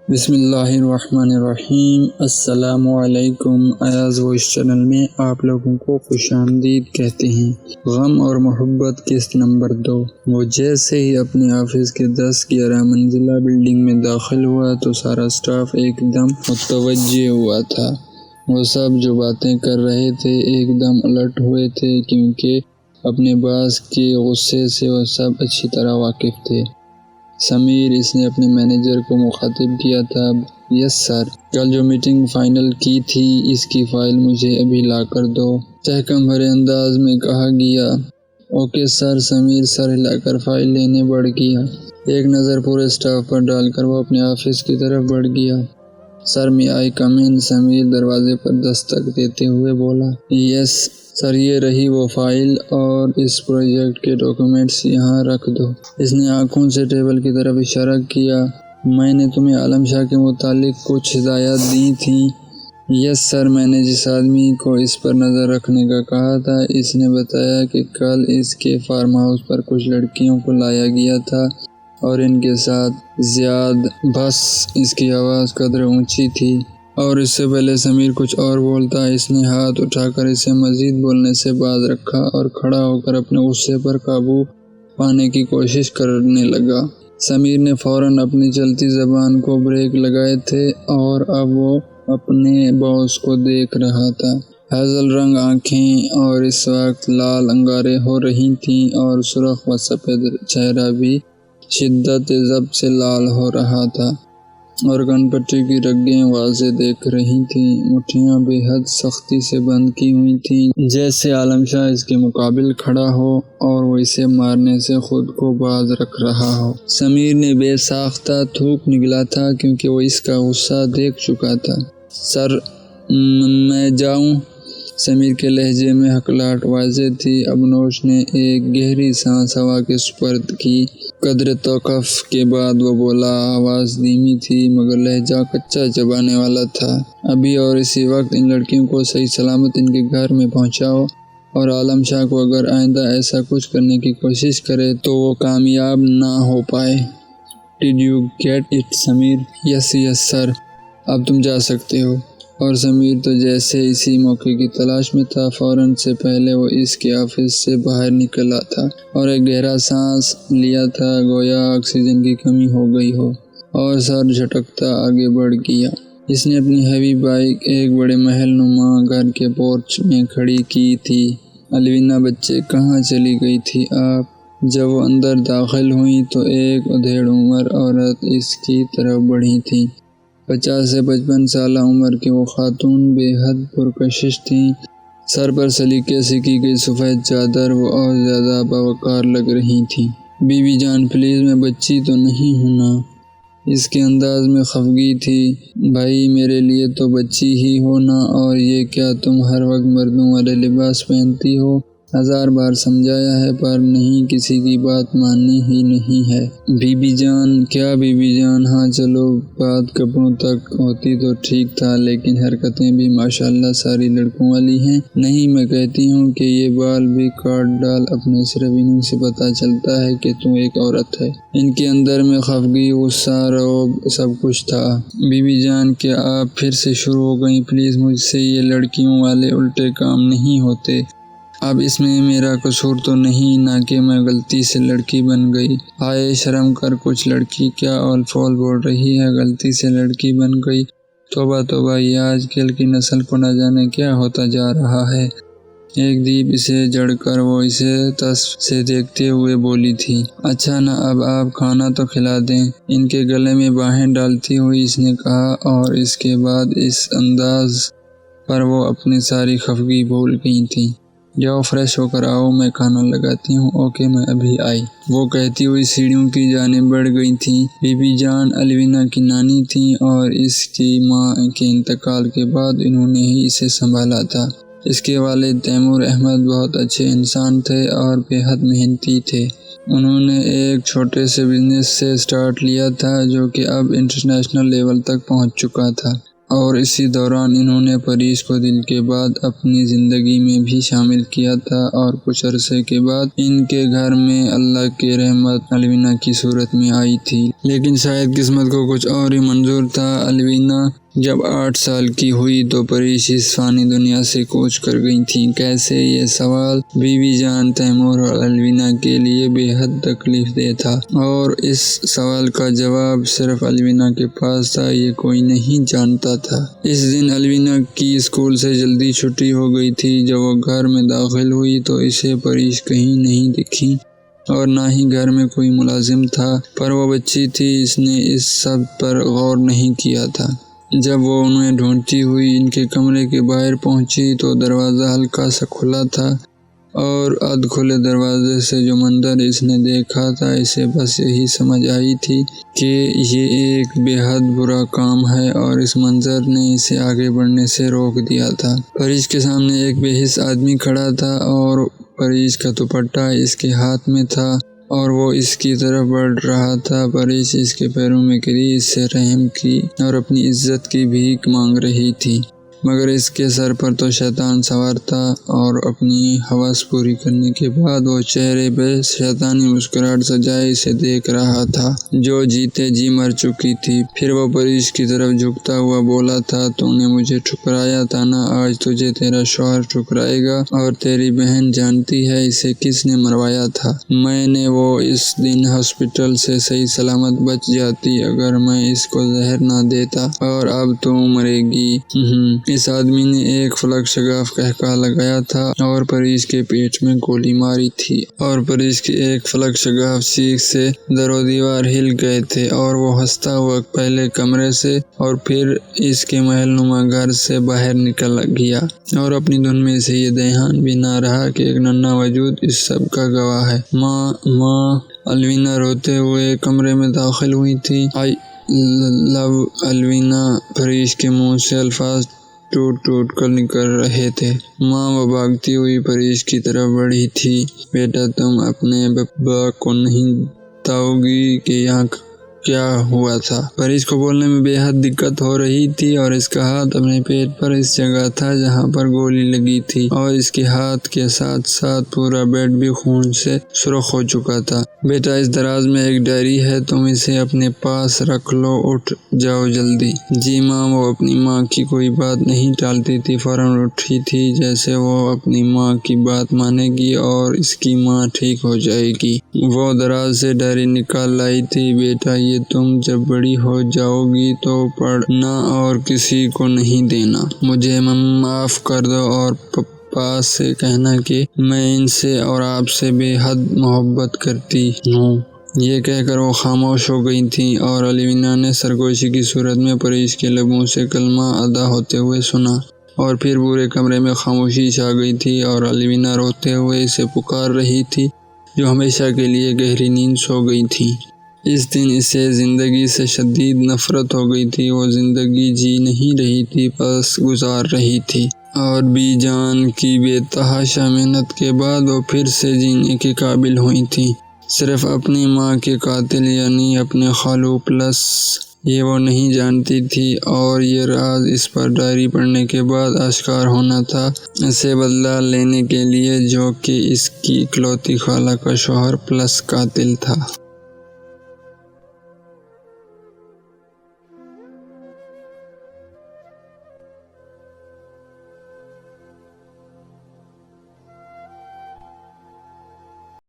بسم اللہ الرحمن الرحیم۔ السلام علیکم۔ ایاز وائس چینل میں آپ لوگوں کو خوش آمدید کہتے ہیں۔ غم اور محبت قسط نمبر 2۔ وہ جیسے ہی اپنے آفس کے 10-11 منزلہ بلڈنگ میں داخل ہوا تو سارا سٹاف ایک دم متوجہ ہوا تھا۔ وہ سب جو باتیں کر رہے تھے ایک دم الرٹ ہوئے تھے، کیونکہ اپنے باس کے غصے سے وہ سب اچھی طرح واقف تھے۔ سمیر، اس نے اپنے مینیجر کو مخاطب کیا تھا، یس سر، کل جو میٹنگ فائنل کی تھی اس کی فائل مجھے ابھی لا کر دو، تحکم بھرے انداز میں کہا گیا۔ Okay sir. سمیر سر ہلا کر فائل لینے بڑھ گیا۔ ایک نظر پورے سٹاف پر ڈال کر وہ اپنے آفس کی طرف بڑھ گیا۔ سر میں آئی کم ان؟ سمیر دروازے پر دستک دیتے ہوئے بولا۔ یس سر، یہ رہی وہ فائل اور اس پروجیکٹ کے ڈاکیومنٹس یہاں رکھ دو۔ اس نے آنکھوں سے ٹیبل کی طرف اشارہ کیا۔ میں نے تمہیں عالم شاہ کے متعلق کچھ ہدایات دی تھیں۔ یس سر، میں نے جس آدمی کو اس پر نظر رکھنے کا کہا تھا، اس نے بتایا کہ کل اس کے فارم ہاؤس پر کچھ لڑکیوں کو لایا گیا تھا اور ان کے ساتھ زیاد۔ بس، اس کی آواز قدر اونچی تھی اور اس سے پہلے سمیر کچھ اور بولتا، اس نے ہاتھ اٹھا کر اسے مزید بولنے سے باز رکھا اور کھڑا ہو کر اپنے غصے پر قابو پانے کی کوشش کرنے لگا۔ سمیر نے فوراً اپنی چلتی زبان کو بریک لگائے تھے اور اب وہ اپنے باس کو دیکھ رہا تھا۔ ہیزل رنگ آنکھیں اور اس وقت لال انگارے ہو رہی تھیں اور سرخ و سفید چہرہ بھی شدت ضبط سے لال ہو رہا تھا اور کن پٹی کی رگیں واضح دیکھ رہی تھیں۔ مٹھیاں بے حد سختی سے بند کی ہوئی تھیں، جیسے عالم شاہ اس کے مقابل کھڑا ہو اور وہ اسے مارنے سے خود کو باز رکھ رہا ہو۔ سمیر نے بے ساختہ تھوک نکلا تھا، کیونکہ وہ اس کا غصہ دیکھ چکا تھا۔ سر، میں جاؤں؟ سمیر کے لہجے میں ہکلاہٹ واضح تھی۔ ابنوش نے ایک گہری سانس ہوا کے سپرد کی۔ قدر توقف کے بعد وہ بولا، آواز دھیمی تھی مگر لہجہ کچا چبانے والا تھا۔ ابھی اور اسی وقت ان لڑکیوں کو صحیح سلامت ان کے گھر میں پہنچاؤ، اور عالم شاہ کو اگر آئندہ ایسا کچھ کرنے کی کوشش کرے تو وہ کامیاب نہ ہو پائے۔ Did you get it Sameer? Yes sir, اب تم جا سکتے ہو۔ اور سمیر تو جیسے اسی موقع کی تلاش میں تھا۔ فوراً سے پہلے وہ اس کے آفس سے باہر نکلا تھا اور ایک گہرا سانس لیا تھا، گویا آکسیجن کی کمی ہو گئی ہو، اور سر جھٹکتا آگے بڑھ گیا۔ اس نے اپنی ہیوی بائک ایک بڑے محل نما گھر کے پورچ میں کھڑی کی تھی۔ الوینا بچے، کہاں چلی گئی تھی آپ؟ جب وہ اندر داخل ہوئی تو ایک ادھیڑ عمر عورت اس کی طرف بڑھی تھی۔ 50 سے 55 سالہ عمر کی وہ خاتون بے حد پرکشش تھیں۔ سر پر سلیقے سے کی گئی سفید چادر وہ اور زیادہ باوقار لگ رہی تھی۔ بی بی جان پلیز، میں بچی تو نہیں ہوں نا؟ اس کے انداز میں خفگی تھی۔ بھائی، میرے لیے تو بچی ہی ہو نا، اور یہ کیا تم ہر وقت مردوں والے لباس پہنتی ہو؟ 1000 بار سمجھایا ہے پر نہیں، کسی کی بات ماننی ہی نہیں ہے۔ بی بی جان؟ کیا بی بی جان؟ ہاں چلو، بات کپڑوں تک ہوتی تو ٹھیک تھا، لیکن حرکتیں بھی ماشاءاللہ ساری لڑکوں والی ہیں۔ نہیں، میں کہتی ہوں کہ یہ بال بھی کاٹ ڈال، اپنے صرف انہی سے پتہ چلتا ہے کہ تو ایک عورت ہے۔ ان کے اندر میں خفگی، غصہ، رعب سب کچھ تھا۔ بی بی جان، کیا آپ پھر سے شروع ہو گئیں؟ پلیز، مجھ سے یہ لڑکیوں والے الٹے کام نہیں ہوتے۔ اب اس میں میرا قصور تو نہیں نہ کہ میں غلطی سے لڑکی بن گئی؟ ہائے شرم کر، کچھ لڑکی کیا اول فول بول رہی ہے، غلطی سے لڑکی بن گئی؟ توبہ توبہ، یہ آج کل کی نسل کو نہ جانے کیا ہوتا جا رہا ہے۔ ایک دیپ اسے جڑ کر وہ اسے تصف سے دیکھتے ہوئے بولی تھی۔ اچھا نا، اب آپ کھانا تو کھلا دیں، ان کے گلے میں باہیں ڈالتی ہوئی اس نے کہا، اور اس کے بعد اس انداز پر وہ اپنی ساری خفگی بھول گئی تھی۔ جاؤ فریش ہو کر آؤ، میں کھانا لگاتی ہوں۔ اوکے، میں ابھی آئی، وہ کہتی ہوئی سیڑھیوں کی جانب بڑھ گئی تھی۔ بی بی جان الوینا کی نانی تھیں اور اس کی ماں کے انتقال کے بعد انہوں نے ہی اسے سنبھالا تھا۔ اس کے والد تیمور احمد بہت اچھے انسان تھے اور بے حد محنتی تھے۔ انہوں نے ایک چھوٹے سے بزنس سے سٹارٹ لیا تھا جو کہ اب انٹرنیشنل لیول تک پہنچ چکا تھا۔ اور اسی دوران انہوں نے پریز کو دل کے بعد اپنی زندگی میں بھی شامل کیا تھا، اور کچھ عرصے کے بعد ان کے گھر میں اللہ کی رحمت الوینا کی صورت میں آئی تھی۔ لیکن شاید قسمت کو کچھ اور ہی منظور تھا۔ الوینا جب 8 سال کی ہوئی تو پریز اس فانی دنیا سے کوچ کر گئی تھیں۔ کیسے؟ یہ سوال بیوی جان تیمور اور الوینا کے لیے بے حد تکلیف دہ تھا، اور اس سوال کا جواب صرف الوینا کے پاس تھا، یہ کوئی نہیں جانتا تھا۔ اس دن الوینا کی اسکول سے جلدی چھٹی ہو گئی تھی۔ جب وہ گھر میں داخل ہوئی تو اسے پریز کہیں نہیں دکھی، اور نہ ہی گھر میں کوئی ملازم تھا، پر وہ بچی تھی، اس نے اس سب پر غور نہیں کیا تھا۔ جب وہ انہیں ڈھونڈتی ہوئی ان کے کمرے کے باہر پہنچی تو دروازہ ہلکا سا کھلا تھا، اور ادھ کھلے دروازے سے جو منظر اس نے دیکھا تھا، اسے بس یہی سمجھ آئی تھی کہ یہ ایک بے حد برا کام ہے، اور اس منظر نے اسے آگے بڑھنے سے روک دیا تھا۔ پریز کے سامنے ایک بے حس آدمی کھڑا تھا، اور پریز کا دوپٹہ اس کے ہاتھ میں تھا، اور وہ اس کی طرف بڑھ رہا تھا۔ پریز اس کے پیروں میں گری، اس سے رحم کی اور اپنی عزت کی بھیک مانگ رہی تھی، مگر اس کے سر پر تو شیطان سوار تھا، اور اپنی ہوس پوری کرنے کے بعد وہ چہرے پہ شیطانی مسکراہٹ سجائے اسے دیکھ رہا تھا، جو جیتے جی مر چکی تھی۔ پھر وہ پریز کی طرف جھکتا ہوا بولا تھا، تو نے مجھے ٹھکرایا تھا نا، آج تجھے تیرا شوہر ٹھکرائے گا، اور تیری بہن جانتی ہے اسے کس نے مروایا تھا؟ میں نے۔ وہ اس دن ہاسپٹل سے صحیح سلامت بچ جاتی اگر میں اس کو زہر نہ دیتا، اور اب تو مرے گی۔ اس آدمی نے ایک فلک شگاف قہقہہ لگایا تھا اور پریز کے پیٹ میں گولی ماری تھی، اور پریز کے ایک فلک شگاف چیخ سے در و دیوار ہل گئے تھے، اور وہ ہنستا ہوا پہلے کمرے سے اور پھر اس کے محل نما گھر سے باہر نکل گیا، اور اپنی دھن میں سے یہ دھیان بھی نہ رہا کہ ایک ننھا وجود اس سب کا گواہ ہے۔ ماں الوینا روتے ہوئے کمرے میں داخل ہوئی تھی۔ آئی لو الوینا، پریز کے منہ سے الفاظ ٹوٹ ٹوٹ کر نکل رہے تھے۔ ماں وہ بھاگتی ہوئی پریز کی طرف بڑھی تھی۔ بیٹا، تم اپنے بابا کو نہیں بتاؤ گی کہ یہاں کیا ہوا تھا؟ پریز کو بولنے میں بے حد دقت ہو رہی تھی، اور اس کا ہاتھ اپنے پیٹ پر اس جگہ تھا جہاں پر گولی لگی تھی، اور اس کے ہاتھ کے ساتھ ساتھ پورا بیڈ بھی خون سے سرخ ہو چکا تھا۔ بیٹا، اس دراز میں ایک ڈائری ہے، تم اسے اپنے پاس رکھ لو، اٹھ جاؤ جلدی۔ جی ماں۔ وہ اپنی ماں کی کوئی بات نہیں ٹالتی تھی، فوراً اٹھی تھی جیسے وہ اپنی ماں کی بات مانے گی اور اس کی ماں ٹھیک ہو جائے گی۔ وہ دراز سے ڈائری نکال لائی تھی۔ بیٹا، یہ تم جب بڑی ہو جاؤ گی تو پڑھنا اور کسی کو نہیں دینا۔ مجھے معاف کر دو، اور پاپا سے کہنا کہ میں ان سے اور آپ سے بے حد محبت کرتی ہوں۔ یہ کہہ کر وہ خاموش ہو گئی تھیں، اور الوینا نے سرگوشی کی صورت میں پریز کے لبوں سے کلمہ ادا ہوتے ہوئے سنا، اور پھر پورے کمرے میں خاموشی چھا گئی تھی، اور الوینا روتے ہوئے اسے پکار رہی تھی، جو ہمیشہ کے لیے گہری نیند سو گئی تھی۔ اس دن اسے زندگی سے شدید نفرت ہو گئی تھی۔ وہ زندگی جی نہیں رہی تھی، بس گزار رہی تھی، اور بی جان کی بے تحاشا محنت کے بعد وہ پھر سے جینے کے قابل ہوئی تھی، صرف اپنی ماں کے قاتل یعنی اپنے خالو پلس یہ وہ نہیں جانتی تھی، اور یہ راز اس پر ڈائری پڑھنے کے بعد آشکار ہونا تھا، اسے بدلہ لینے کے لیے، جو کہ اس کی اکلوتی خالہ کا شوہر پلس قاتل تھا۔